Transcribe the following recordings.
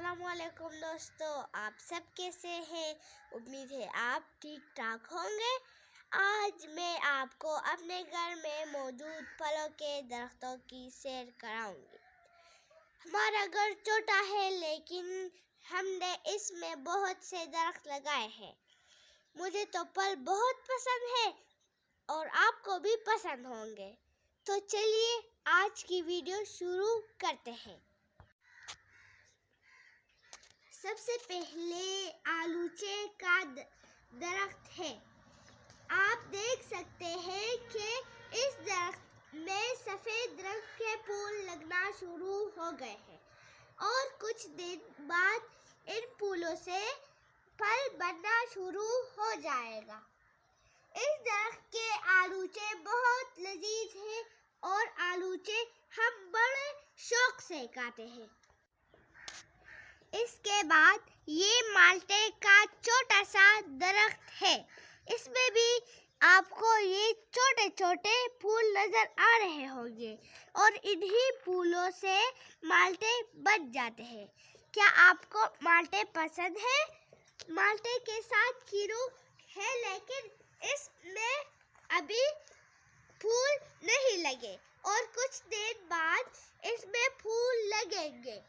अस्सलामुअलैकुम दोस्तों, आप सब कैसे हैं। उम्मीद है आप ठीक ठाक होंगे। आज मैं आपको अपने घर में मौजूद फलों के दरख्तों की सैर कराऊंगी। हमारा घर छोटा है लेकिन हमने इसमें बहुत से दरख्त लगाए हैं। मुझे तो फल बहुत पसंद है और आपको भी पसंद होंगे। तो चलिए आज की वीडियो शुरू करते हैं। सबसे पहले आलूचे का दरख्त है। आप देख सकते हैं कि इस दरख्त में सफेद रंग के फूल लगना शुरू हो गए हैं और कुछ दिन बाद इन फूलों से फल बनना शुरू हो जाएगा। इस दरख्त के आलूचे बहुत लजीज हैं और आलूचे हम बड़े शौक से खाते हैं। इसके बाद ये माल्टे का छोटा सा दरख्त है। इसमें भी आपको ये छोटे छोटे फूल नजर आ रहे होंगे और इन्हीं फूलों से माल्टे बन जाते हैं। क्या आपको माल्टे पसंद है? माल्टे के साथ कीड़ू है लेकिन इसमें अभी फूल नहीं लगे और कुछ दिन बाद इसमें फूल लगेंगे।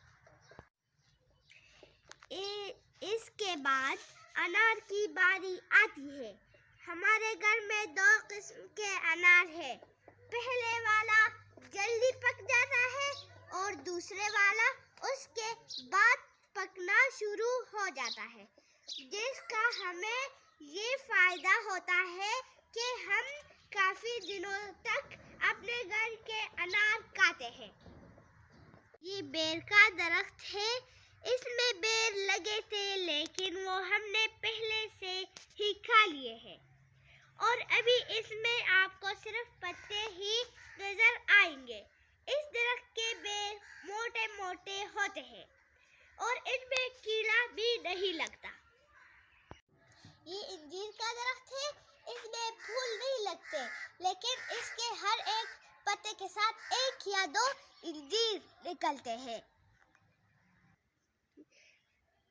इसके बाद अनार की बारी आती है। हमारे घर में दो किस्म के अनार हैं। पहले वाला जल्दी पक जाता है और दूसरे वाला उसके बाद पकना शुरू हो जाता है, जिसका हमें ये फायदा होता है कि हम काफी दिनों तक अपने घर के अनार खाते हैं। ये बेर का दरख्त है। इसमें बेर लगे थे लेकिन वो हमने पहले से ही खा लिए हैं और अभी इसमें आपको सिर्फ पत्ते ही नजर आएंगे। इस दरख्त के बेर मोटे मोटे होते हैं और इनमें कीड़ा भी नहीं लगता। ये अंजीर का दरख्त है। इसमें फूल नहीं लगते लेकिन इसके हर एक पत्ते के साथ एक या दो अंजीर निकलते हैं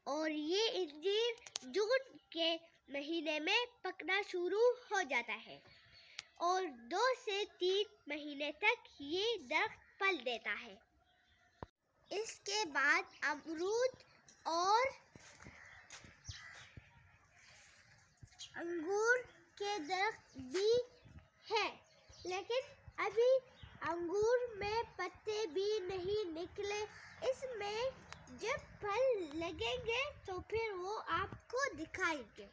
और ये अंजीर जून के महीने में पकना शुरू हो जाता है और 2 से 3 महीने तक ये दरख्त फल देता है। इसके बाद अमरूद और अंगूर के दरख्त भी है लेकिन अभी अंगूर में पत्ते भी नहीं निकले। इसमें जब फल लगेंगे तो फिर वो आपको दिखाएंगे।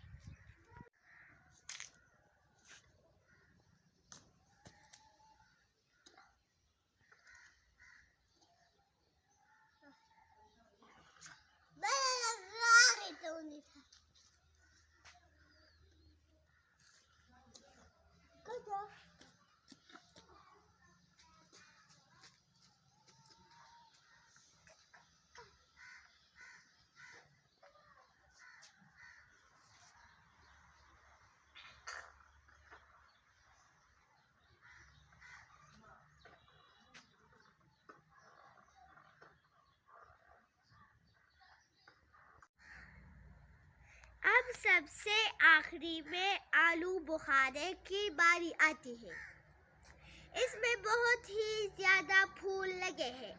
अब सबसे आखिरी में आलू बुखारे की बारी आती है। इसमें बहुत ही ज्यादा फूल लगे हैं।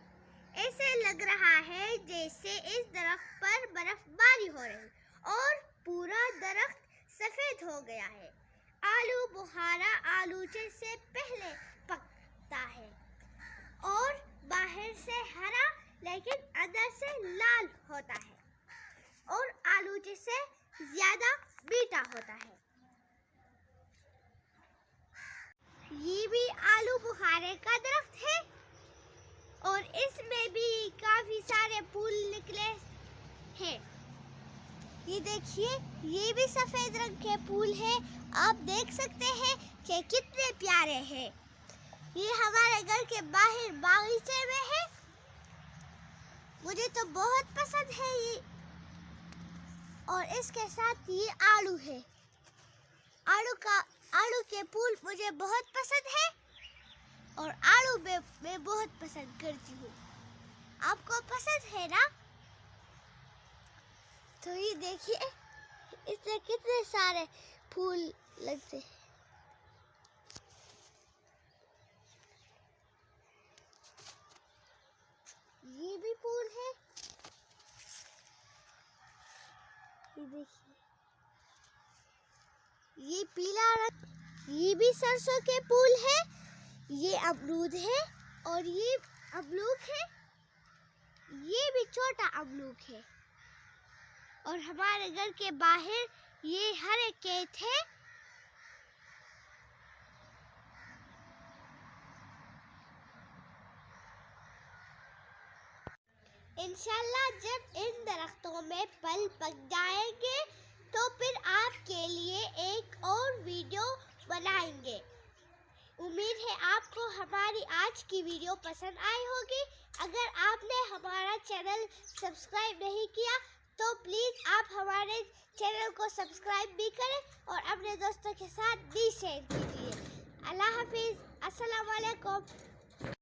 ऐसे लग रहा है जैसे इस दरख्त पर बर्फबारी हो रही और पूरा दरख्त सफेद हो गया है। आलू बुखारा आलूचे से पहले पकता है और बाहर से हरा लेकिन अंदर से लाल होता है और आलूचे से ज्यादा मीठा होता है। ये भी आलू बुखारे का दरख्त है और इसमें भी काफी सारे फूल निकले हैं। ये देखिए, ये भी सफेद रंग के फूल हैं। आप देख सकते हैं कि कितने प्यारे हैं। ये हमारे घर के बाहर बागीचे में है। मुझे तो बहुत पसंद है ये और इसके साथ ये आलू है। आलू के फूल मुझे बहुत पसंद है और आलू मैं बहुत पसंद करती हूँ। आपको पसंद है ना? ये देखिए इसमें कितने सारे फूल लगते हैं। ये भी फूल है, ये देखिए ये पीला रंग, ये भी सरसों के फूल है। ये अमरूद है और ये अमलूक है, ये भी छोटा अमलूक है। और हमारे घर के बाहर ये हरे खेत है। इंशाल्लाह जब इन दरख्तों में फल पक जाएंगे तो फिर आपके लिए एक और वीडियो बनाएंगे। उम्मीद है आपको हमारी आज की वीडियो पसंद आई होगी। अगर आपने हमारा चैनल सब्सक्राइब नहीं किया तो प्लीज़ आप हमारे चैनल को सब्सक्राइब भी करें और अपने दोस्तों के साथ भी शेयर कीजिए। अल्लाह हाफिज़, अस्सलाम वालेकुम।